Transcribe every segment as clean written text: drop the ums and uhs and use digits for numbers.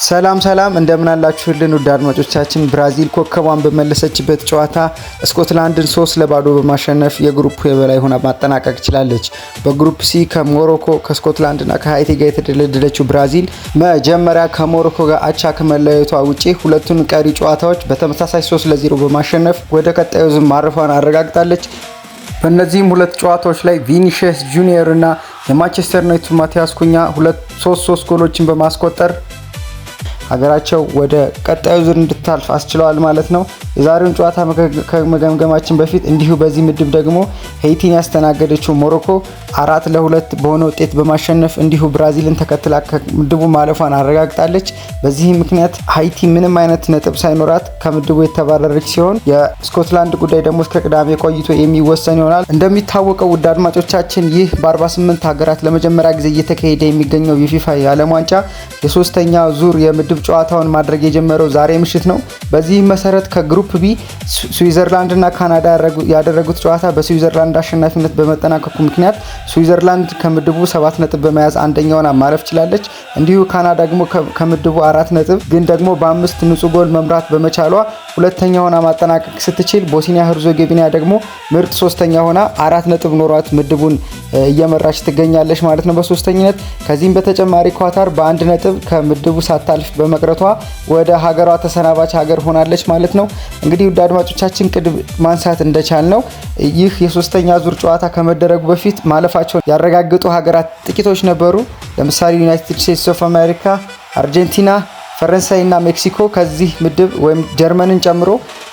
ሰላም እንደምን አላችሁልን ውድ አድማጮቻችን። ብራዚል ኮከቧን በመለሰችበት ጨዋታ ስኮትላንድን 3-0 በማሸነፍ የግሩፕ የበላይ ሆና ማጠናቀቅ ችላለች። በግሩፕ ሲ ከሞሮኮ ከስኮትላንድና ከሃይቲ ጋር የተደለደለችው ብራዚል መጀመሪያ ከሞሮኮ ጋር አቻ ከመለያየቷ ውጪ ሁለቱን ቀሪ ጨዋታዎች በተመሳሳይ 3-0 በማሸነፍ ወደ ቀጣዩ ዙር ማረፏን አረጋግጣለች። በእነዚህም ሁለት ጨዋታዎች ላይ ቪኒሺየስ ጁኒየር እና የማንቸስተር ዩናይትድ ማቲያስ ኩኛ 3 ጎሎችን በማስቆጠር ሀገራቸው ወደ ቀጣዩ ዙር እንድታልፍ አስችለዋል ማለት ነው። የዛሬውን ጨዋታ ከመገምገማችን በፊት እንዲሁ በዚህ ምድብ ደግሞ ሃይቲን ያስተናገደችው ሞሮኮ 4-2 በሆነ ውጤት በማሸነፍ እንዲሁ ብራዚልን ተከትላ ከምድቡ ማለፏን አረጋግጣለች። በዚህም ምክንያት ሃይቲ ምንም አይነት ነጥብ ሳይኖራት ከምድቡ የተባረረች ሲሆን የስኮትላንድ ጉዳይ ደግሞ እስከ ቅዳሜ ቆይቶ የሚወሰን ይሆናል። እንደሚታወቀው ውድ አድማጮቻችን ይህ በ48 ሀገራት ለመጀመሪያ ጊዜ እየተካሄደ የሚገኘው የፊፋ የዓለም ዋንጫ የሶስተኛ ዙር የምድብ ጨዋታውን ማድረግ የጀመረው ዛሬ ምሽት ነው። በዚህም መሰረት ከግሩፕ ቢ ስዊዘርላንድ እና ካናዳ ያደረጉት ጨዋታ በስዊዘርላንድ አሸናፊነት በመጠናቀቁ ምክንያት ስዊዘርላንድ ከምድቡ 7 ነጥብ በመያዝ አንደኛውን ማለፍ ችላለች። እንዲሁ ካናዳ ደግሞ ከምድቡ 4 ነጥብ ግን ደግሞ በ5 ንጹህ ጎል መምራት በመቻሏ ሁለተኛ ሆና ማጠናቀቅ ስትችል፣ ቦስኒያ ሄርዞጎቪና ደግሞ ምርጥ ሶስተኛ ሆና 4 ነጥብ ኖሯት ምድቡን እየመራች ትገኛለች ማለት ነው በሶስተኝነት። ከዚህም በተጨማሪ ኳታር በ1 ነጥብ ከምድቡ ሳታልፍ በመቅረቷ ወደ ሀገሯ ተሰናባች ሀገር ሆናለች ማለት ነው። እንግዲህ ውድ አድማጮቻችን ቅድም ማንሳት እንደቻል ነው ይህ የሶስተኛ ዙር ጨዋታ ከመደረጉ በፊት ማለፋቸውን ያረጋገጡ ሀገራት ጥቂቶች ነበሩ። ለምሳሌ ዩናይትድ ስቴትስ ኦፍ አሜሪካ፣ አርጀንቲና፣ ፈረንሳይ እና ሜክሲኮ ከዚህ ምድብ ወይም ጀርመንን ጨምሮ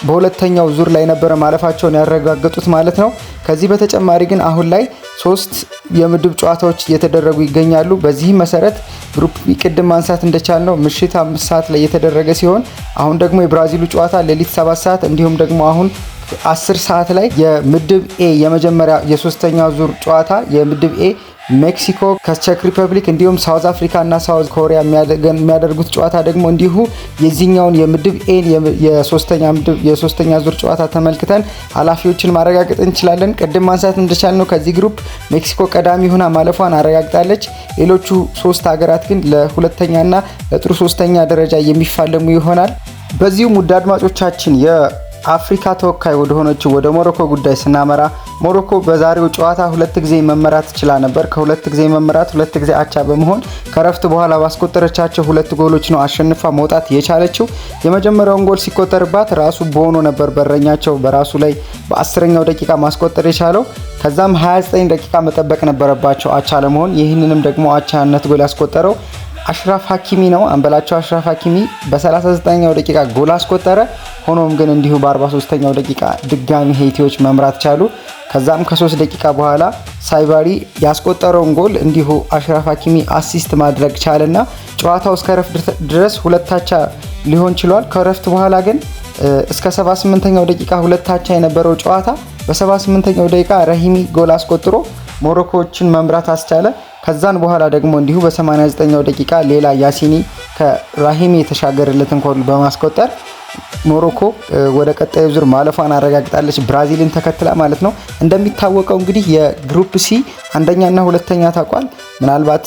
በሁለተኛው ዙር ላይ ነበረ ማለፋቸውን ያረጋገጡት ማለት ነው። ከዚህ በተጨማሪ ግን አሁን ላይ 3 የምድብ ጨዋታዎች እየተደረጉ ይገኛሉ። በዚህ መሰረት ግሩፕ ቅድም ማንሳት እንደቻልነው ምሽት 5 ሰዓት ላይ የተደረገ ሲሆን አሁን ደግሞ የብራዚሉ ጨዋታ ሌሊት 7 ሰዓት እንዲሁም ደግሞ አሁን 10 ሰዓት ላይ የምድብ ኤ የመጀመሪያ የሶስተኛው ዙር ጨዋታ የምድብ ኤ ሜክሲኮ ከቼክ ሪፐብሊክ እንዲሁም ሳውዝ አፍሪካ እና ሳውዝ ኮሪያ የሚያደርጉት ጨዋታ ደግሞ እንዲሁ የዚህኛውን የምድብ ኤ የሶስተኛ ዙር ጨዋታ ተመልክተን ኃላፊዎችን ማረጋገጥ እንችላለን። ቅድም ማንሳት እንደቻልነው ከዚህ ግሩፕ ሜክሲኮ ቀዳሚ ሆና ማለፏን አረጋግጣለች። ሌሎቹ 3 ሀገራት ግን ለሁለተኛና ለጥሩ ሶስተኛ ደረጃ የሚፋለሙ ይሆናል። በዚሁም ውድ አድማጮቻችን የአፍሪካ ተወካይ ወደ ሆነችው ወደ ሞሮኮ ጉዳይ ስናመራ ሞሮኮ በዛሬው ጨዋታ 2 ጊዜ መመራት ችላ ነበር። ከ2 ጊዜ መመራት 2 ጊዜ አቻ በመሆን ከረፍት በኋላ ባስቆጠረቻቸው 2 ጎሎች ነው አሸንፋ መውጣት የቻለችው። የመጀመሪያውን ጎል ሲቆጠርባት ራሱ ቦኖ ነበር በረኛቸው በራሱ ላይ በ10ኛው ደቂቃ ማስቆጠር የቻለው። ከዛም 29 ደቂቃ መጠበቅ ነበረባቸው አቻ ለመሆን። ይህንንም ደግሞ አቻነት ጎል ያስቆጠረው አሽራፍ ሀኪሚ ነው። አንበላቸው አሽራፍ ሀኪሚ በ39ኛው ደቂቃ ጎል አስቆጠረ። ሆኖም ግን እንዲሁ በ43ኛው ደቂቃ ድጋሚ ሃይቲዎች መምራት ቻሉ። ከዛም ከ3 ደቂቃ በኋላ ሳይባሪ ያስቆጠረውን ጎል እንዲሁ አሽራፍ ሀኪሚ አሲስት ማድረግ ቻለና ጨዋታው እስከ ረፍት ድረስ 2-2 ሊሆን ችሏል። ከረፍት በኋላ ግን እስከ 78ኛው ደቂቃ 2-2 የነበረው ጨዋታ በ78ኛው ደቂቃ ረሂሚ ጎል አስቆጥሮ ሞሮኮዎችን መምራት አስቻለ። ከዛን በኋላ ደግሞ እንዲሁ በ89ኛው ደቂቃ ሌላ ያሲኒ ከራሂሚ የተሻገረለትን ጎል በማስቆጠር ሞሮኮ ወደ ቀጣዩ ዙር ማለፏን አረጋግጣለች ብራዚልን ተከትላ ማለት ነው። እንደሚታወቀው እንግዲህ የግሩፕ ሲ አንደኛና ሁለተኛ ታቋል። ምናልባት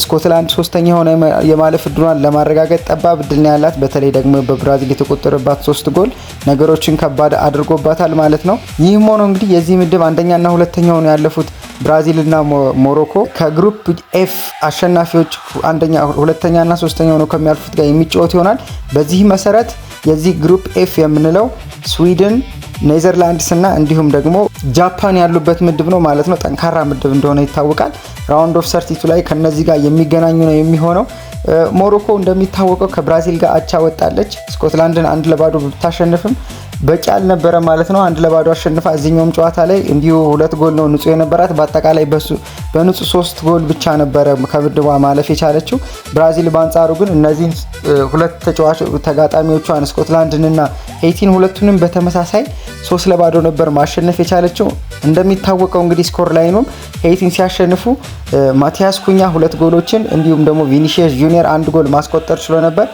ስኮትላንድ ሶስተኛ ሆነ የማለፍ እድሏን ለማረጋገጥ ጠባብ እድል ነው ያላት። በተለይ ደግሞ በብራዚል የተቆጠረባት 3 ጎል ነገሮችን ከባድ አድርጎባታል ማለት ነው። ይህም ሆኖ እንግዲህ የዚህ ምድብ አንደኛና ሁለተኛ ሆነው ያለፉት ብራዚል እና ሞሮኮ ከግሩፕ ኤፍ አሸናፊዎች አንደኛ ሁለተኛና ሶስተኛ ሆነው ከሚያልፉት ጋር የሚጫወት ይሆናል። በዚህ መሰረት የዚህ ግሩፕ ኤፍ የምንለው ስዊድን፣ ኔዘርላንድስ እና እንዲሁም ደግሞ ጃፓን ያሉበት ምድብ ነው ማለት ነው። ጠንካራ ምድብ እንደሆነ ይታወቃል። ራውንድ ኦፍ 32 ላይ ከነዚህ ጋር የሚገናኙ ነው የሚሆነው። ሞሮኮ እንደሚታወቀው ከብራዚል ጋር አቻ ወጣለች። ስኮትላንድን 1-0 ብታሸንፍም በቂ አልነበረ ማለት ነው። 1-0 አሸንፋ እዚህኛውም ጨዋታ ላይ እንዲሁ 2 ጎል ነው ንጹህ የነበራት። በአጠቃላይ በንጹህ 3 ጎል ብቻ ነበረ ከምድቧ ማለፍ የቻለችው። ብራዚል በአንጻሩ ግን እነዚህን 2 ተጋጣሚዎቿን ስኮትላንድንና ሃይቲን ሁለቱንም በተመሳሳይ 3-0 ነበር ማሸነፍ የቻለችው። እንደሚታወቀው እንግዲህ ስኮር ላይኑም ሃይቲን ሲያሸንፉ ማቲያስ ኩኛ 2 ጎሎችን እንዲሁም ደግሞ ቪኒሺየስ ጁኒየር 1 ጎል ማስቆጠር ችሎ ነበር።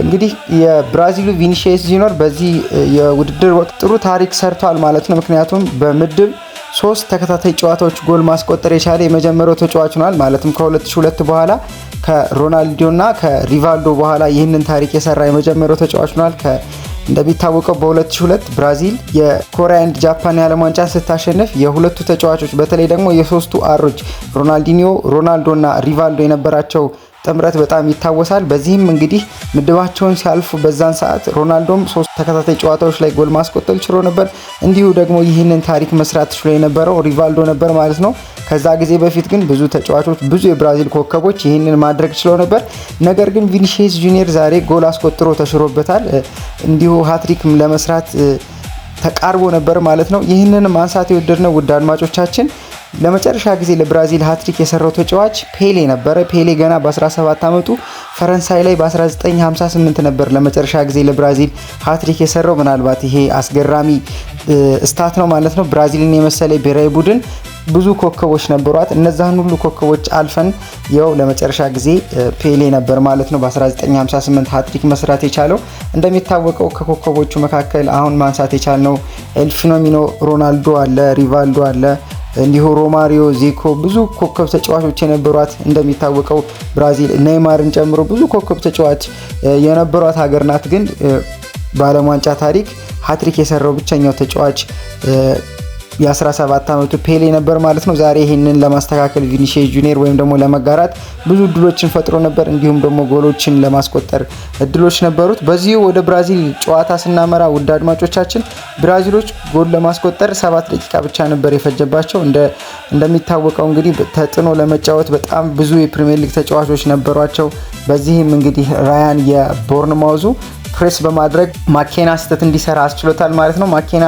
እንግዲህ የብራዚሉ ቪኒሺየስ ጁኒየር በዚህ የውድድር ወቅት ጥሩ ታሪክ ሰርቷል ማለት ነው። ምክንያቱም በምድብ ሶስት ተከታታይ ጨዋታዎች ጎል ማስቆጠር የቻለ የመጀመሪያው ተጫዋች ሆኗል። ማለትም ከ2002 በኋላ ከሮናልዶና ከሪቫልዶ በኋላ ይህንን ታሪክ የሰራ የመጀመሪያው ተጫዋች ሆኗል። እንደሚታወቀው በ2002 ብራዚል የኮሪያ ኤንድ ጃፓን የዓለም ዋንጫ ስታሸንፍ የሁለቱ ተጫዋቾች በተለይ ደግሞ የሶስቱ አሮች ሮናልዲኒዮ፣ ሮናልዶና ሪቫልዶ የነበራቸው ጥምረት በጣም ይታወሳል። በዚህም እንግዲህ ምድባቸውን ሲያልፉ በዛን ሰዓት ሮናልዶም 3 ተከታታይ ጨዋታዎች ላይ ጎል ማስቆጠር ችሎ ነበር። እንዲሁ ደግሞ ይህንን ታሪክ መስራት ችሎ የነበረው ሪቫልዶ ነበር ማለት ነው። ከዛ ጊዜ በፊት ግን ብዙ ተጫዋቾች ብዙ የብራዚል ኮከቦች ይህንን ማድረግ ችለው ነበር። ነገር ግን ቪኒሺየስ ጁኒየር ዛሬ ጎል አስቆጥሮ ተሽሮበታል። እንዲሁ ሃትሪክም ለመስራት ተቃርቦ ነበር ማለት ነው። ይህንን ማንሳት የወደድነው ውድ አድማጮቻችን ለመጨረሻ ጊዜ ለብራዚል ሃትሪክ የሰራው ተጫዋች ፔሌ ነበረ። ፔሌ ገና በ17 ዓመቱ ፈረንሳይ ላይ በ1958 ነበር ለመጨረሻ ጊዜ ለብራዚል ሃትሪክ የሰራው። ምናልባት ይሄ አስገራሚ ስታት ነው ማለት ነው። ብራዚልን የመሰለ ብሔራዊ ቡድን ብዙ ኮከቦች ነበሯት። እነዛን ሁሉ ኮከቦች አልፈን ያው ለመጨረሻ ጊዜ ፔሌ ነበር ማለት ነው በ1958 ሃትሪክ መስራት የቻለው። እንደሚታወቀው ከኮከቦቹ መካከል አሁን ማንሳት የቻልነው ኤልፊኖሚኖ ሮናልዶ አለ፣ ሪቫልዶ አለ፣ እንዲሁ ሮማሪዮ፣ ዚኮ ብዙ ኮከብ ተጫዋቾች የነበሯት። እንደሚታወቀው ብራዚል ኔይማርን ጨምሮ ብዙ ኮከብ ተጫዋች የነበሯት ሀገር ናት። ግን በዓለም ዋንጫ ታሪክ ሃትሪክ የሰራው ብቸኛው ተጫዋች የ17 ዓመቱ ፔሌ ነበር ማለት ነው። ዛሬ ይህንን ለማስተካከል ቪኒሺየስ ጁኒየር ወይም ደግሞ ለመጋራት ብዙ እድሎችን ፈጥሮ ነበር። እንዲሁም ደግሞ ጎሎችን ለማስቆጠር እድሎች ነበሩት። በዚሁ ወደ ብራዚል ጨዋታ ስናመራ ውድ አድማጮቻችን ብራዚሎች ጎል ለማስቆጠር 7 ደቂቃ ብቻ ነበር የፈጀባቸው። እንደሚታወቀው እንግዲህ ተጥኖ ለመጫወት በጣም ብዙ የፕሪሚየር ሊግ ተጫዋቾች ነበሯቸው። በዚህም እንግዲህ ራያን የቦርንማውዙ ፕሬስ በማድረግ ማኬና ስህተት እንዲሰራ አስችሎታል ማለት ነው። ማኬና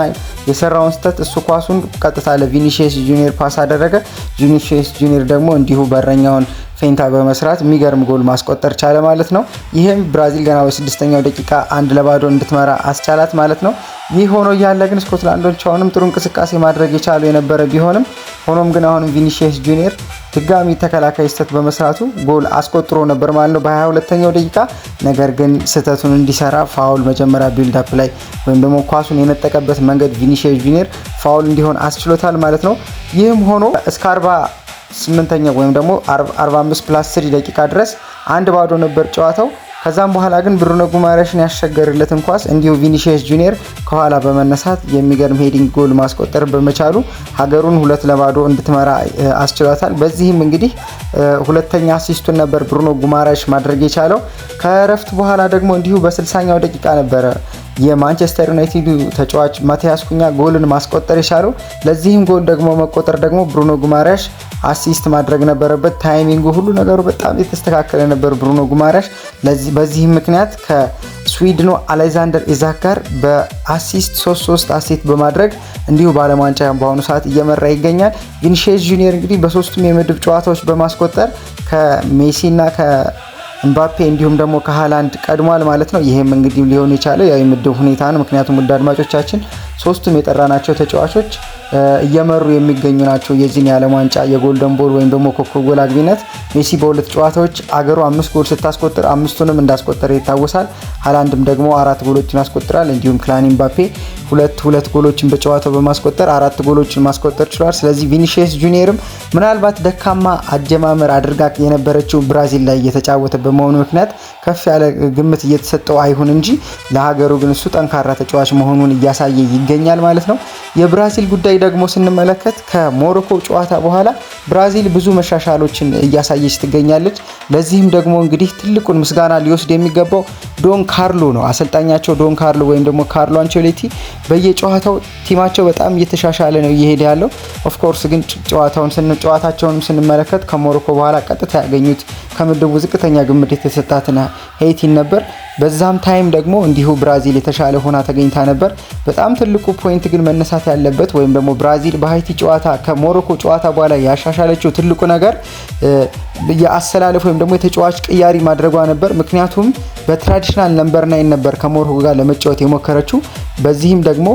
የሰራውን ስህተት እሱ ኳሱን ቀጥታ ለቪኒሺየስ ጁኒየር ፓስ አደረገ። ቪኒሺየስ ጁኒየር ደግሞ እንዲሁ በረኛውን ፌንታ በመስራት የሚገርም ጎል ማስቆጠር ቻለ ማለት ነው። ይህም ብራዚል ገና በ6ኛው ደቂቃ 1-0 እንድትመራ አስቻላት ማለት ነው። ይህ ሆኖ እያለ ግን ስኮትላንዶች አሁንም ጥሩ እንቅስቃሴ ማድረግ የቻሉ የነበረ ቢሆንም ሆኖም ግን አሁንም ቪኒሺየስ ጁኒየር ድጋሚ ተከላካይ ስህተት በመስራቱ ጎል አስቆጥሮ ነበር ማለት ነው በ22ኛው ደቂቃ። ነገር ግን ስህተቱን እንዲሰራ ፋውል መጀመሪያ ቢልድ አፕ ላይ ወይም ደግሞ ኳሱን የነጠቀበት መንገድ ቪኒሺየስ ጁኒየር ፋውል እንዲሆን አስችሎታል ማለት ነው። ይህም ሆኖ እስከ 48ኛው ወይም ደግሞ 45+3 ደቂቃ ድረስ 1-0 ነበር ጨዋታው። ከዛም በኋላ ግን ብሩኖ ጉማሬሽን ያሸገርለትን ኳስ እንዲሁ ቪኒሺየስ ጁኒየር ከኋላ በመነሳት የሚገርም ሄዲንግ ጎል ማስቆጠር በመቻሉ ሀገሩን 2-0 እንድትመራ አስችሏታል። በዚህም እንግዲህ ሁለተኛ አሲስቱን ነበር ብሩኖ ጉማሬሽ ማድረግ የቻለው። ከረፍት በኋላ ደግሞ እንዲሁ በ60ኛው ደቂቃ ነበረ የማንቸስተር ዩናይትድ ተጫዋች ማቲያስ ኩኛ ጎልን ማስቆጠር የቻለው። ለዚህም ጎል ደግሞ መቆጠር ደግሞ ብሩኖ ጉማሬሽ አሲስት ማድረግ ነበረበት። ታይሚንጉ ሁሉ ነገሩ በጣም የተስተካከለ ነበር ብሩኖ ጉማሬሽ። በዚህም ምክንያት ከስዊድኑ አሌክዛንደር ኢዛክ ጋር በአሲስት 3 አሲስት በማድረግ እንዲሁ በዓለም ዋንጫ በአሁኑ ሰዓት እየመራ ይገኛል። ቪኒሺየስ ጁኒየር እንግዲህ በሶስቱም የምድብ ጨዋታዎች በማስቆጠር ከሜሲና ኤምባፔ እንዲሁም ደግሞ ከሃላንድ ቀድሟል ማለት ነው። ይሄም እንግዲህ ሊሆን የቻለው ያው የምድብ ሁኔታ ነው። ምክንያቱም ውድ አድማጮቻችን ሶስቱም የጠራናቸው ተጫዋቾች እየመሩ የሚገኙ ናቸው የዚህን የዓለም ዋንጫ የጎልደን ቦል ወይም ደግሞ ኮከብ ጎል አግቢነት። ሜሲ በሁለት ጨዋታዎች አገሩ 5 ጎል ስታስቆጥር 5ቱንም እንዳስቆጠረ ይታወሳል። ሃላንድም ደግሞ 4 ጎሎችን ያስቆጥራል። እንዲሁም ክላን ኤምባፔ ሁለት ጎሎችን በጨዋታው በማስቆጠር 4 ጎሎችን ማስቆጠር ችሏል። ስለዚህ ቪኒሺየስ ጁኒየርም ምናልባት ደካማ አጀማመር አድርጋ የነበረችው ብራዚል ላይ እየተጫወተ በመሆኑ ምክንያት ከፍ ያለ ግምት እየተሰጠው አይሁን እንጂ ለሀገሩ ግን እሱ ጠንካራ ተጫዋች መሆኑን እያሳየ ይገኛል ማለት ነው። የብራዚል ጉዳይ ደግሞ ስንመለከት ከሞሮኮ ጨዋታ በኋላ ብራዚል ብዙ መሻሻሎችን እያሳየች ትገኛለች። ለዚህም ደግሞ እንግዲህ ትልቁን ምስጋና ሊወስድ የሚገባው ዶን ካርሎ ነው። አሰልጣኛቸው ዶን ካርሎ ወይም ደግሞ ካርሎ አንቸሎቲ በየጨዋታው ቲማቸው በጣም እየተሻሻለ ነው እየሄደ ያለው። ኦፍ ኮርስ ግን ጨዋታቸውን ስንመለከት ከሞሮኮ በኋላ ቀጥታ ያገኙት ከምድቡ ዝቅተኛ ግምት የተሰጣትና ሄይቲን ነበር። በዛም ታይም ደግሞ እንዲሁ ብራዚል የተሻለ ሆና ተገኝታ ነበር። በጣም ትልቁ ፖይንት ግን መነሳት ያለበት ወይም ደግሞ ብራዚል በሃይቲ ጨዋታ ከሞሮኮ ጨዋታ በኋላ ያሻሻለችው ትልቁ ነገር የአሰላለፍ ወይም ደግሞ የተጫዋች ቅያሪ ማድረጓ ነበር። ምክንያቱም በትራዲሽናል ነምበር 9 ነበር ከሞሮኮ ጋር ለመጫወት የሞከረችው። በዚህም ደግሞ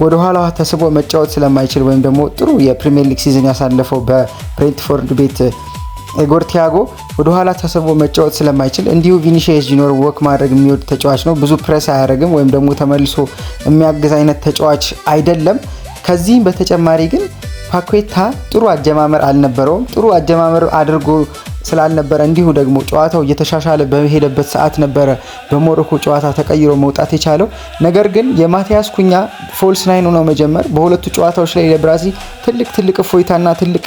ወደ ኋላ ተስቦ መጫወት ስለማይችል ወይም ደግሞ ጥሩ የፕሪሚየር ሊግ ሲዝን ያሳለፈው በብሬንትፎርድ ቤት ኢጎር ቲያጎ ወደ ኋላ ተስቦ መጫወት ስለማይችል እንዲሁ ቪኒሺየስ ጁኒየር ወክ ማድረግ የሚወድ ተጫዋች ነው። ብዙ ፕሬስ አያደርግም ወይም ደግሞ ተመልሶ የሚያግዝ አይነት ተጫዋች አይደለም። ከዚህም በተጨማሪ ግን ፓኬታ ጥሩ አጀማመር አልነበረውም። ጥሩ አጀማመር አድርጎ ስላልነበረ እንዲሁ ደግሞ ጨዋታው እየተሻሻለ በሄደበት ሰዓት ነበረ በሞሮኮ ጨዋታ ተቀይሮ መውጣት የቻለው። ነገር ግን የማቲያስ ኩኛ ፎልስ ናይን ሆኖ መጀመር በሁለቱ ጨዋታዎች ላይ ለብራዚል ትልቅ እፎይታና ትልቅ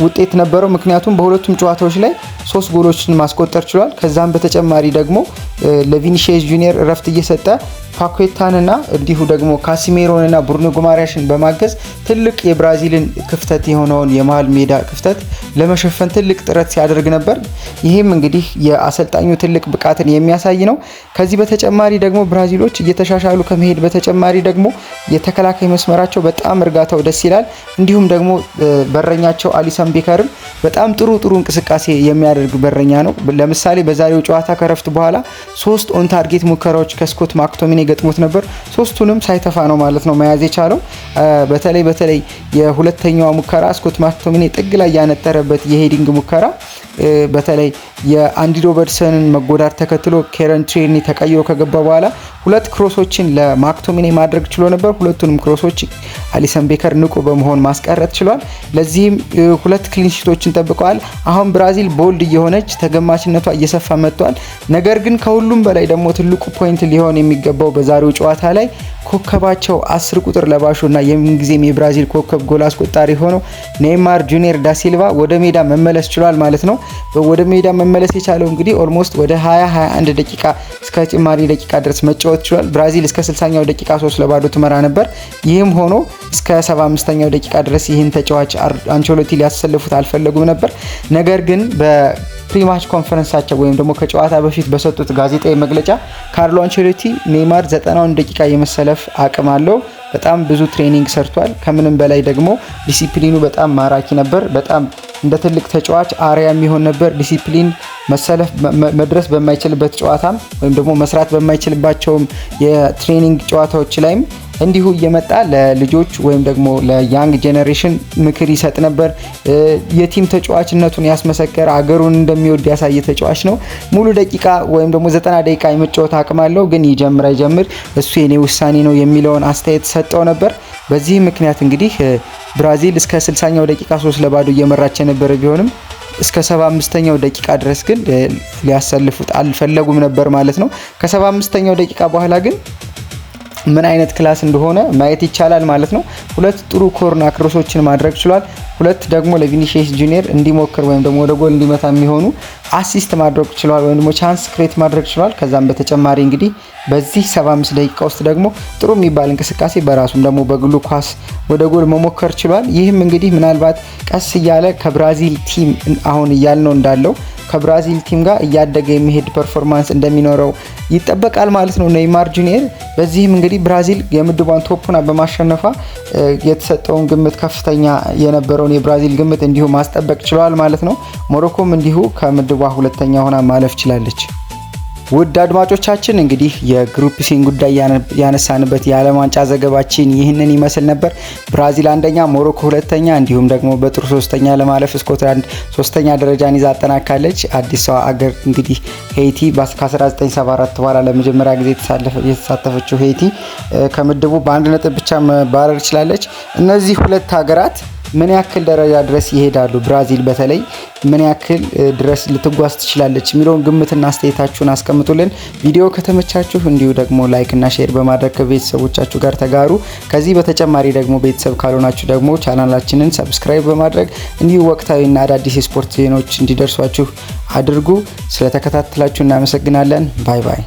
ውጤት ነበረው። ምክንያቱም በሁለቱም ጨዋታዎች ላይ 3 ጎሎችን ማስቆጠር ችሏል። ከዛም በተጨማሪ ደግሞ ለቪኒሺየስ ጁኒየር እረፍት እየሰጠ ፓኬታንና እንዲሁ ደግሞ ካሲሜሮንና ብሩኖ ጉማሬሽን በማገዝ ትልቅ የብራዚልን ክፍተት የሆነውን የመሃል ሜዳ ክፍተት ለመሸፈን ትልቅ ጥረት ሲያደርግ ነበር። ይህም እንግዲህ የአሰልጣኙ ትልቅ ብቃትን የሚያሳይ ነው። ከዚህ በተጨማሪ ደግሞ ብራዚሎች እየተሻሻሉ ከመሄድ በተጨማሪ ደግሞ የተከላካይ መስመራቸው በጣም እርጋታው ደስ ይላል። እንዲሁም ደግሞ በረኛቸው አሊሰን ቤከርም በጣም ጥሩ እንቅስቃሴ የሚያደርግ በረኛ ነው። ለምሳሌ በዛሬው ጨዋታ ከረፍት በኋላ 3 ኦን ታርጌት ሙከራዎች ከስኮት ማክቶሚኔ ገጥሞት ነበር። 3ቱንም ሳይተፋ ነው ማለት ነው መያዝ የቻለው። በተለይ የሁለተኛው ሙከራ ስኮት ማክቶሚኔ ጥግ ላይ ያነጠረበት የሄዲንግ ሙከራ በተለይ የአንዲ ሮበርትሰንን መጎዳት ተከትሎ ኬረን ትሬኒ ተቀይሮ ከገባ በኋላ 2 ክሮሶችን ለማክቶሚኔ ማድረግ ችሎ ነበር። ሁለቱንም ክሮሶች አሊሰን ቤከር ንቁ በመሆን ማስቀረት ችሏል። ለዚህም 2 ክሊንሺቶችን ጠብቀዋል። አሁን ብራዚል ቦልድ እየሆነች ተገማችነቷ እየሰፋ መጥቷል። ነገር ግን ከሁሉም በላይ ደግሞ ትልቁ ፖይንት ሊሆን የሚገባው በዛሬው ጨዋታ ላይ ኮከባቸው 10 ቁጥር ለባሹና የምንጊዜም የብራዚል ኮከብ ጎል አስቆጣሪ ሆነው ኔይማር ጁኒየር ዳ ሲልቫ ወደ ሜዳ መመለስ ችሏል ማለት ነው። ወደ ሜዳ መመለስ የቻለው እንግዲህ ኦልሞስት ወደ 21 ደቂቃ እስከ ጭማሪ ደቂቃ ድረስ መጫወት ችሏል። ብራዚል እስከ 60ኛው ደቂቃ 3-0 ትመራ ነበር። ይህም ሆኖ እስከ 75ኛው ደቂቃ ድረስ ይህን ተጫዋች አንቸሎቲ ሊያሰልፉት አልፈለጉም ነበር። ነገር ግን በፕሪማች ኮንፈረንሳቸው ወይም ደግሞ ከጨዋታ በፊት በሰጡት ጋዜጣዊ መግለጫ ካርሎ አንቸሎቲ ኔይማር 90ውን ደቂቃ የመሰለፍ አቅም አለው፣ በጣም ብዙ ትሬኒንግ ሰርቷል፣ ከምንም በላይ ደግሞ ዲሲፕሊኑ በጣም ማራኪ ነበር፣ በጣም እንደ ትልቅ ተጫዋች አሪያ የሚሆን ነበር። ዲሲፕሊን መሰለፍ መድረስ በማይችልበት ጨዋታም ወይም ደግሞ መስራት በማይችልባቸውም የትሬኒንግ ጨዋታዎች ላይም እንዲሁ እየመጣ ለልጆች ወይም ደግሞ ለያንግ ጄኔሬሽን ምክር ይሰጥ ነበር። የቲም ተጫዋችነቱን ያስመሰከረ አገሩን እንደሚወድ ያሳየ ተጫዋች ነው። ሙሉ ደቂቃ ወይም ደግሞ 90 ደቂቃ የመጫወት አቅም አለው፣ ግን ይጀምር አይጀምር እሱ የኔ ውሳኔ ነው የሚለውን አስተያየት ሰጠው ነበር። በዚህ ምክንያት እንግዲህ ብራዚል እስከ 60ኛው ደቂቃ 3-0 እየመራች የነበረ ቢሆንም እስከ 75ኛው ደቂቃ ድረስ ግን ሊያሰልፉት አልፈለጉም ነበር ማለት ነው። ከ75ኛው ደቂቃ በኋላ ግን ምን አይነት ክላስ እንደሆነ ማየት ይቻላል ማለት ነው። 2 ጥሩ ኮርና ክሮሶችን ማድረግ ችሏል። 2 ደግሞ ለቪኒሺየስ ጁኒየር እንዲሞክር ወይም ደግሞ ወደ ጎል እንዲመታ የሚሆኑ አሲስት ማድረግ ችሏል ወይም ደግሞ ቻንስ ክሬት ማድረግ ችሏል። ከዛም በተጨማሪ እንግዲህ በዚህ 75 ደቂቃ ውስጥ ደግሞ ጥሩ የሚባል እንቅስቃሴ በራሱም ደግሞ በግሉ ኳስ ወደ ጎል መሞከር ችሏል። ይህም እንግዲህ ምናልባት ቀስ እያለ ከብራዚል ቲም አሁን እያልነው እንዳለው ከብራዚል ቲም ጋር እያደገ የሚሄድ ፐርፎርማንስ እንደሚኖረው ይጠበቃል ማለት ነው ኔይማር ጁኒየር። በዚህም እንግዲህ ብራዚል የምድቧን ቶፕና በማሸነፏ የተሰጠውን ግምት ከፍተኛ የነበረውን የብራዚል ግምት እንዲሁ ማስጠበቅ ችሏል ማለት ነው። ሞሮኮም እንዲሁ ከምድቧ ሁለተኛ ሆና ማለፍ ችላለች። ውድ አድማጮቻችን እንግዲህ የግሩፕ ሲን ጉዳይ ያነሳንበት የዓለም ዋንጫ ዘገባችን ይህንን ይመስል ነበር። ብራዚል አንደኛ፣ ሞሮኮ ሁለተኛ እንዲሁም ደግሞ በጥሩ ሶስተኛ ለማለፍ ስኮትላንድ ሶስተኛ ደረጃን ይዛ አጠናካለች። አዲሷ አገር እንግዲህ ሄይቲ ከ1974 በኋላ ለመጀመሪያ ጊዜ የተሳተፈችው ሄይቲ ከምድቡ በአንድ ነጥብ ብቻ መባረር ችላለች። እነዚህ ሁለት ሀገራት ምን ያክል ደረጃ ድረስ ይሄዳሉ፣ ብራዚል በተለይ ምን ያክል ድረስ ልትጓዝ ትችላለች የሚለውን ግምትና አስተያየታችሁን አስቀምጡልን። ቪዲዮ ከተመቻችሁ እንዲሁ ደግሞ ላይክ እና ሼር በማድረግ ከቤተሰቦቻችሁ ጋር ተጋሩ። ከዚህ በተጨማሪ ደግሞ ቤተሰብ ካልሆናችሁ ደግሞ ቻናላችንን ሰብስክራይብ በማድረግ እንዲሁ ወቅታዊና አዳዲስ የስፖርት ዜናዎች እንዲደርሷችሁ አድርጉ። ስለተከታተላችሁ እናመሰግናለን። ባይ ባይ።